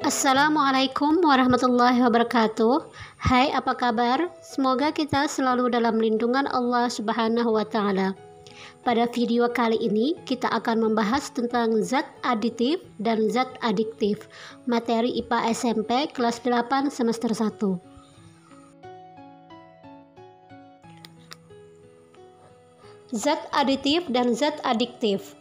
Assalamualaikum warahmatullahi wabarakatuh. Hai, apa kabar? Semoga kita selalu dalam lindungan Allah Subhanahu wa Ta'ala. Pada video kali ini kita akan membahas tentang zat aditif dan zat adiktif, materi IPA SMP kelas 8 semester 1. Zat aditif dan zat adiktif.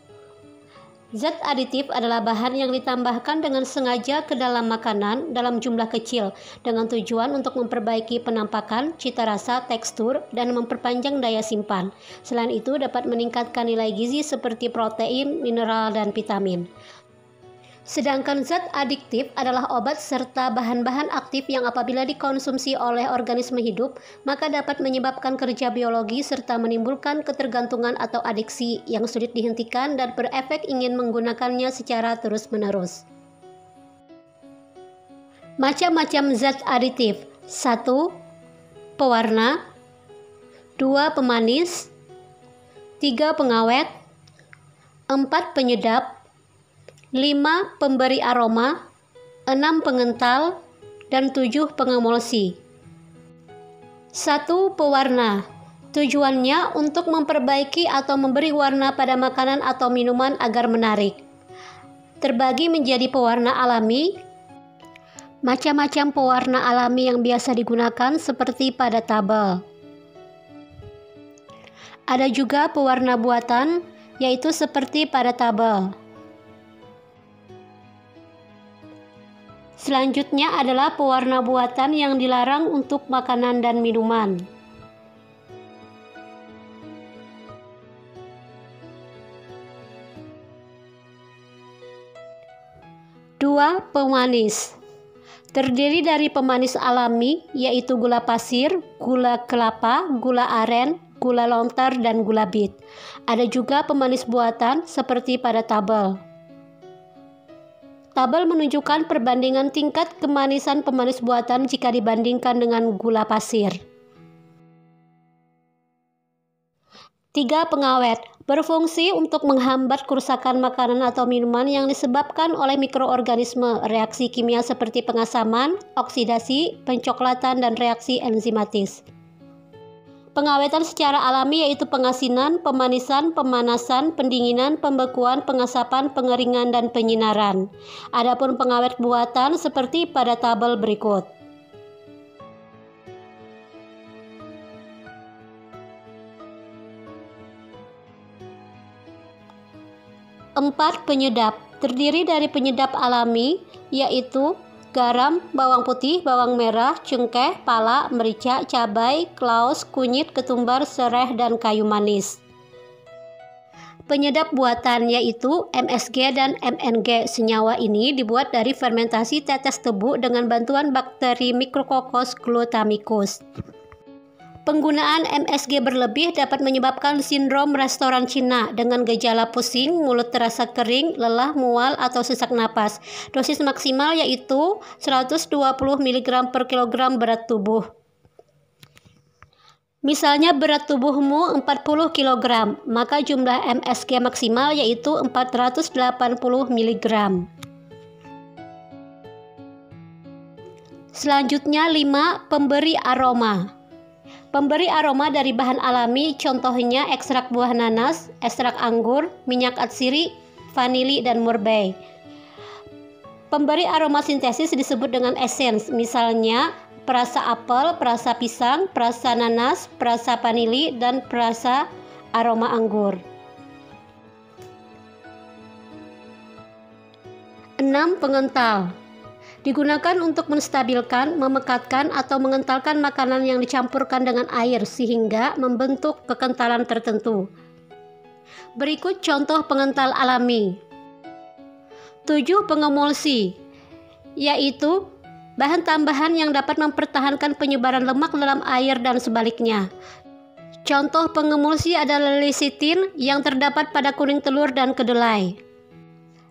Zat aditif adalah bahan yang ditambahkan dengan sengaja ke dalam makanan dalam jumlah kecil dengan tujuan untuk memperbaiki penampakan, cita rasa, tekstur, dan memperpanjang daya simpan. Selain itu dapat meningkatkan nilai gizi seperti protein, mineral, dan vitamin. Sedangkan zat adiktif adalah obat serta bahan-bahan aktif yang apabila dikonsumsi oleh organisme hidup, maka dapat menyebabkan kerja biologi serta menimbulkan ketergantungan atau adiksi yang sulit dihentikan dan berefek ingin menggunakannya secara terus-menerus. Macam-macam zat aditif. 1. Pewarna. 2. Pemanis. 3. Pengawet. 4. Penyedap. 5. Pemberi aroma, 6. Pengental, dan 7. Pengemulsi. 1. Pewarna. Tujuannya untuk memperbaiki atau memberi warna pada makanan atau minuman agar menarik. Terbagi menjadi pewarna alami. Macam-macam pewarna alami yang biasa digunakan seperti pada tabel. Ada juga pewarna buatan, yaitu seperti pada tabel. Selanjutnya adalah pewarna buatan yang dilarang untuk makanan dan minuman. Dua, pemanis. Terdiri dari pemanis alami, yaitu gula pasir, gula kelapa, gula aren, gula lontar, dan gula bit. Ada juga pemanis buatan seperti pada tabel. Tabel menunjukkan perbandingan tingkat kemanisan pemanis buatan jika dibandingkan dengan gula pasir. 3. Pengawet. Berfungsi untuk menghambat kerusakan makanan atau minuman yang disebabkan oleh mikroorganisme, reaksi kimia seperti pengasaman, oksidasi, pencoklatan, dan reaksi enzimatis. Pengawetan secara alami yaitu pengasinan, pemanisan, pemanasan, pendinginan, pembekuan, pengasapan, pengeringan, dan penyinaran. Adapun pengawet buatan seperti pada tabel berikut. 4. Penyedap. Terdiri dari penyedap alami yaitu garam, bawang putih, bawang merah, cengkeh, pala, merica, cabai, klaus, kunyit, ketumbar, sereh, dan kayu manis. Penyedap buatan yaitu MSG dan MNG. Senyawa ini dibuat dari fermentasi tetes tebu dengan bantuan bakteri Micrococcus glutamicus. Penggunaan MSG berlebih dapat menyebabkan sindrom restoran Cina dengan gejala pusing, mulut terasa kering, lelah, mual, atau sesak napas. Dosis maksimal yaitu 120 mg per kilogram berat tubuh. Misalnya berat tubuhmu 40 kg, maka jumlah MSG maksimal yaitu 480 mg. Selanjutnya 5. Pemberi aroma. Pemberi aroma dari bahan alami contohnya ekstrak buah nanas, ekstrak anggur, minyak atsiri, vanili, dan murbei. Pemberi aroma sintesis disebut dengan esens, misalnya perasa apel, perasa pisang, perasa nanas, perasa vanili, dan perasa aroma anggur. 6. Pengental. Digunakan untuk menstabilkan, memekatkan, atau mengentalkan makanan yang dicampurkan dengan air sehingga membentuk kekentalan tertentu. Berikut contoh pengental alami. 7. Pengemulsi, yaitu bahan tambahan yang dapat mempertahankan penyebaran lemak dalam air dan sebaliknya. Contoh pengemulsi adalah lecitin yang terdapat pada kuning telur dan kedelai.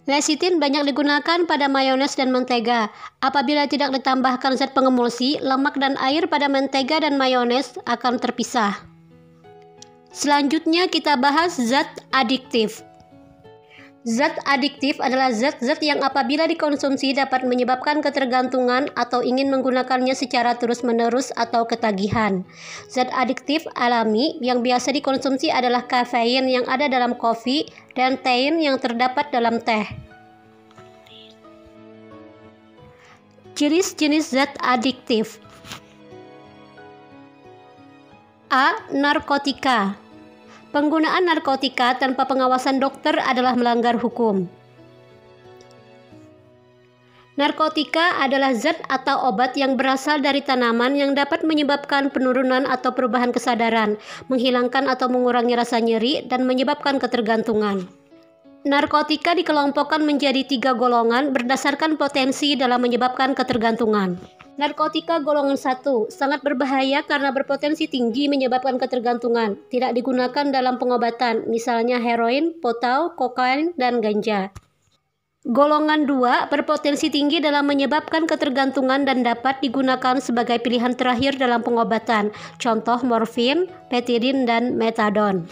Lecitin banyak digunakan pada mayones dan mentega. Apabila tidak ditambahkan zat pengemulsi, lemak dan air pada mentega dan mayones akan terpisah. Selanjutnya kita bahas zat adiktif. Zat adiktif adalah zat-zat yang apabila dikonsumsi dapat menyebabkan ketergantungan atau ingin menggunakannya secara terus-menerus atau ketagihan. Zat adiktif alami yang biasa dikonsumsi adalah kafein yang ada dalam kopi dan tein yang terdapat dalam teh. Jenis-jenis zat adiktif. A. Narkotika. Penggunaan narkotika tanpa pengawasan dokter adalah melanggar hukum. Narkotika adalah zat atau obat yang berasal dari tanaman yang dapat menyebabkan penurunan atau perubahan kesadaran, menghilangkan atau mengurangi rasa nyeri, dan menyebabkan ketergantungan. Narkotika dikelompokkan menjadi 3 golongan berdasarkan potensi dalam menyebabkan ketergantungan. Narkotika golongan 1 sangat berbahaya karena berpotensi tinggi menyebabkan ketergantungan. Tidak digunakan dalam pengobatan, misalnya heroin, potau, kokain, dan ganja. Golongan 2 berpotensi tinggi dalam menyebabkan ketergantungan dan dapat digunakan sebagai pilihan terakhir dalam pengobatan, contoh morfin, petidin, dan metadon.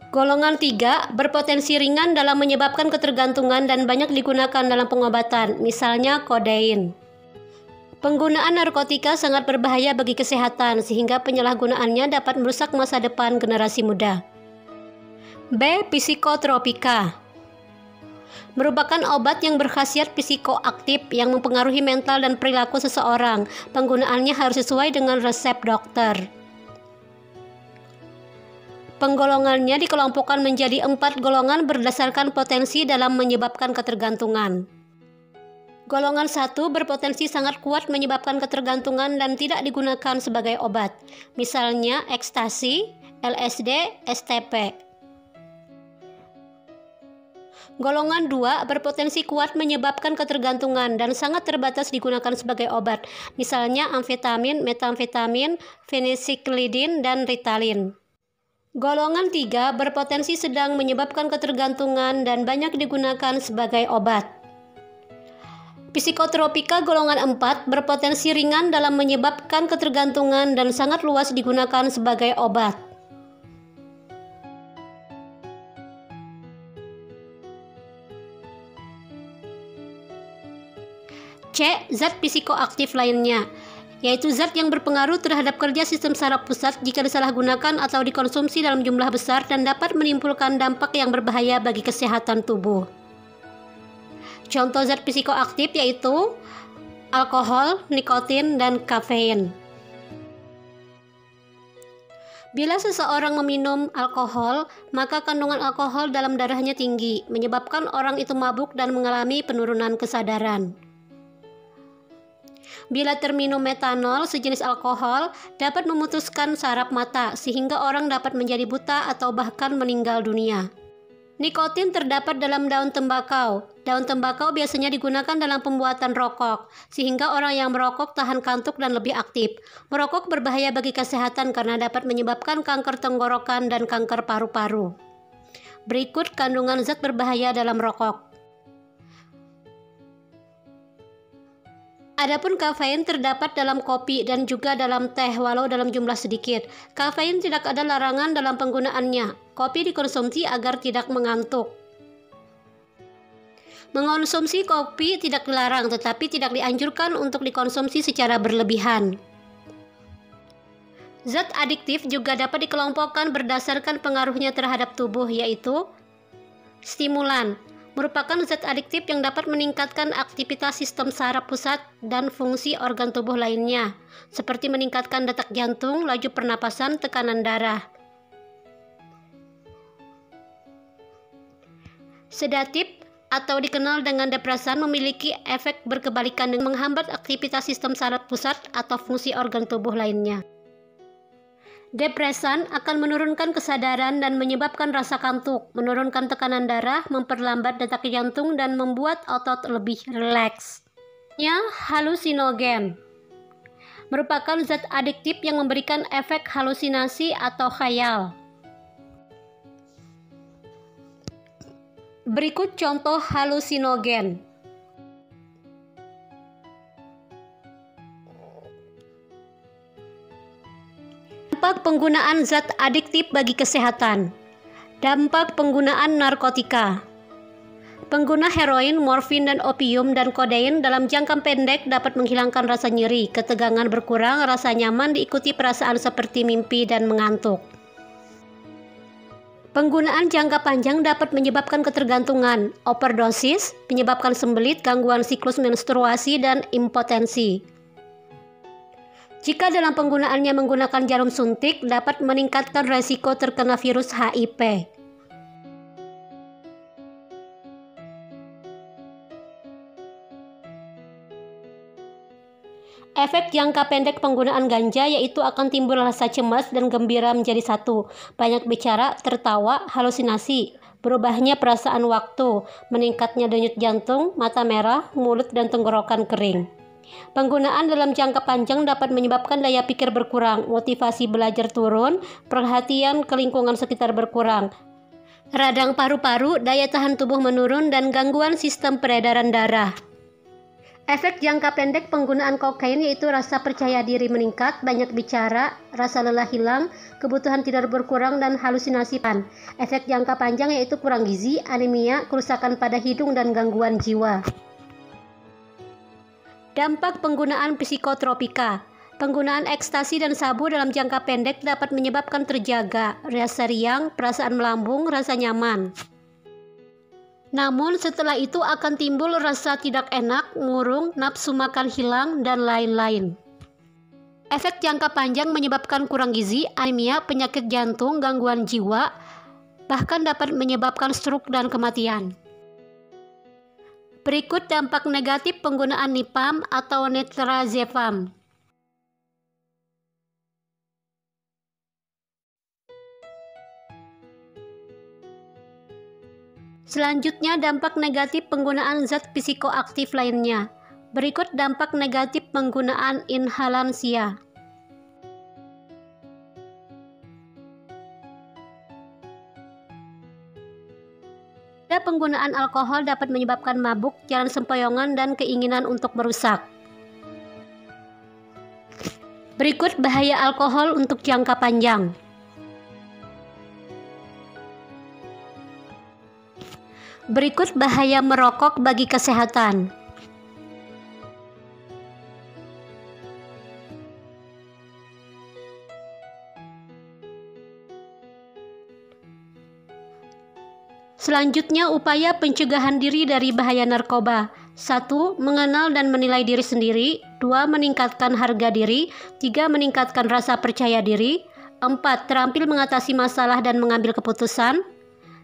Golongan 3 berpotensi ringan dalam menyebabkan ketergantungan dan banyak digunakan dalam pengobatan, misalnya kodein. Penggunaan narkotika sangat berbahaya bagi kesehatan sehingga penyalahgunaannya dapat merusak masa depan generasi muda. B. Psikotropika. Merupakan obat yang berkhasiat psikoaktif yang mempengaruhi mental dan perilaku seseorang. Penggunaannya harus sesuai dengan resep dokter. Penggolongannya dikelompokkan menjadi 4 golongan berdasarkan potensi dalam menyebabkan ketergantungan. Golongan 1 berpotensi sangat kuat menyebabkan ketergantungan dan tidak digunakan sebagai obat, misalnya ekstasi, LSD, STP. Golongan 2 berpotensi kuat menyebabkan ketergantungan dan sangat terbatas digunakan sebagai obat, misalnya amfetamin, metamfetamin, fenisiklidin, dan Ritalin. Golongan 3 berpotensi sedang menyebabkan ketergantungan dan banyak digunakan sebagai obat. Psikotropika golongan 4 berpotensi ringan dalam menyebabkan ketergantungan dan sangat luas digunakan sebagai obat. C. Zat psikoaktif lainnya, yaitu zat yang berpengaruh terhadap kerja sistem saraf pusat jika disalahgunakan atau dikonsumsi dalam jumlah besar dan dapat menimbulkan dampak yang berbahaya bagi kesehatan tubuh. Contoh zat psikoaktif yaitu alkohol, nikotin, dan kafein. Bila seseorang meminum alkohol, maka kandungan alkohol dalam darahnya tinggi, menyebabkan orang itu mabuk dan mengalami penurunan kesadaran. Bila terminum metanol, sejenis alkohol, dapat memutuskan saraf mata, sehingga orang dapat menjadi buta atau bahkan meninggal dunia. Nikotin terdapat dalam daun tembakau. Daun tembakau biasanya digunakan dalam pembuatan rokok, sehingga orang yang merokok tahan kantuk dan lebih aktif. Merokok berbahaya bagi kesehatan karena dapat menyebabkan kanker tenggorokan dan kanker paru-paru. Berikut kandungan zat berbahaya dalam rokok. Adapun kafein terdapat dalam kopi dan juga dalam teh walau dalam jumlah sedikit. Kafein tidak ada larangan dalam penggunaannya. Kopi dikonsumsi agar tidak mengantuk. Mengonsumsi kopi tidak dilarang tetapi tidak dianjurkan untuk dikonsumsi secara berlebihan. Zat adiktif juga dapat dikelompokkan berdasarkan pengaruhnya terhadap tubuh, yaitu stimulan. Merupakan zat adiktif yang dapat meningkatkan aktivitas sistem saraf pusat dan fungsi organ tubuh lainnya, seperti meningkatkan detak jantung, laju pernapasan, tekanan darah. Sedatif atau dikenal dengan depresan memiliki efek berkebalikan dengan menghambat aktivitas sistem saraf pusat atau fungsi organ tubuh lainnya. Depresan akan menurunkan kesadaran dan menyebabkan rasa kantuk, menurunkan tekanan darah, memperlambat detak jantung, dan membuat otot lebih rileks. Halusinogen merupakan zat adiktif yang memberikan efek halusinasi atau khayal. Berikut contoh halusinogen. Dampak penggunaan zat adiktif bagi kesehatan. Dampak penggunaan narkotika. Pengguna heroin, morfin, dan opium dan kodein dalam jangka pendek dapat menghilangkan rasa nyeri, ketegangan berkurang, rasa nyaman diikuti perasaan seperti mimpi dan mengantuk. Penggunaan jangka panjang dapat menyebabkan ketergantungan, overdosis, menyebabkan sembelit, gangguan siklus menstruasi, dan impotensi. Jika dalam penggunaannya menggunakan jarum suntik, dapat meningkatkan resiko terkena virus HIV. Efek jangka pendek penggunaan ganja yaitu akan timbul rasa cemas dan gembira menjadi satu, banyak bicara, tertawa, halusinasi, berubahnya perasaan waktu, meningkatnya denyut jantung, mata merah, mulut dan tenggorokan kering. Penggunaan dalam jangka panjang dapat menyebabkan daya pikir berkurang, motivasi belajar turun, perhatian ke lingkungan sekitar berkurang, radang paru-paru, daya tahan tubuh menurun, dan gangguan sistem peredaran darah. Efek jangka pendek penggunaan kokain yaitu rasa percaya diri meningkat, banyak bicara, rasa lelah hilang, kebutuhan tidur berkurang, dan halusinasi. Efek jangka panjang yaitu kurang gizi, anemia, kerusakan pada hidung, dan gangguan jiwa. Dampak penggunaan psikotropika. Penggunaan ekstasi dan sabu dalam jangka pendek dapat menyebabkan terjaga, rasa riang, perasaan melambung, rasa nyaman. Namun setelah itu akan timbul rasa tidak enak, murung, nafsu makan hilang, dan lain-lain. Efek jangka panjang menyebabkan kurang gizi, anemia, penyakit jantung, gangguan jiwa, bahkan dapat menyebabkan stroke dan kematian. Berikut dampak negatif penggunaan Nipam atau Nitrazepam. Selanjutnya, dampak negatif penggunaan zat psikoaktif lainnya. Berikut dampak negatif penggunaan inhalansia. Penggunaan alkohol dapat menyebabkan mabuk, jalan sempoyongan, dan keinginan untuk merusak. Berikut bahaya alkohol untuk jangka panjang. Berikut bahaya merokok bagi kesehatan. Selanjutnya, upaya pencegahan diri dari bahaya narkoba. 1. Mengenal dan menilai diri sendiri. 2. Meningkatkan harga diri. 3. Meningkatkan rasa percaya diri. 4. Terampil mengatasi masalah dan mengambil keputusan.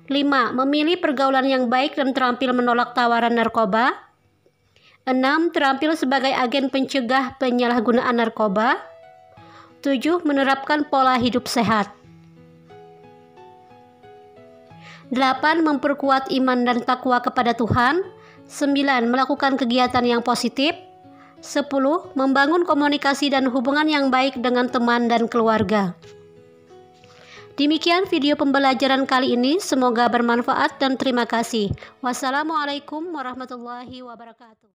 5. Memilih pergaulan yang baik dan terampil menolak tawaran narkoba. 6. Terampil sebagai agen pencegah penyalahgunaan narkoba. 7. Menerapkan pola hidup sehat. 8. Memperkuat iman dan takwa kepada Tuhan. 9. Melakukan kegiatan yang positif. 10. Membangun komunikasi dan hubungan yang baik dengan teman dan keluarga. Demikian video pembelajaran kali ini, semoga bermanfaat dan terima kasih. Wassalamualaikum warahmatullahi wabarakatuh.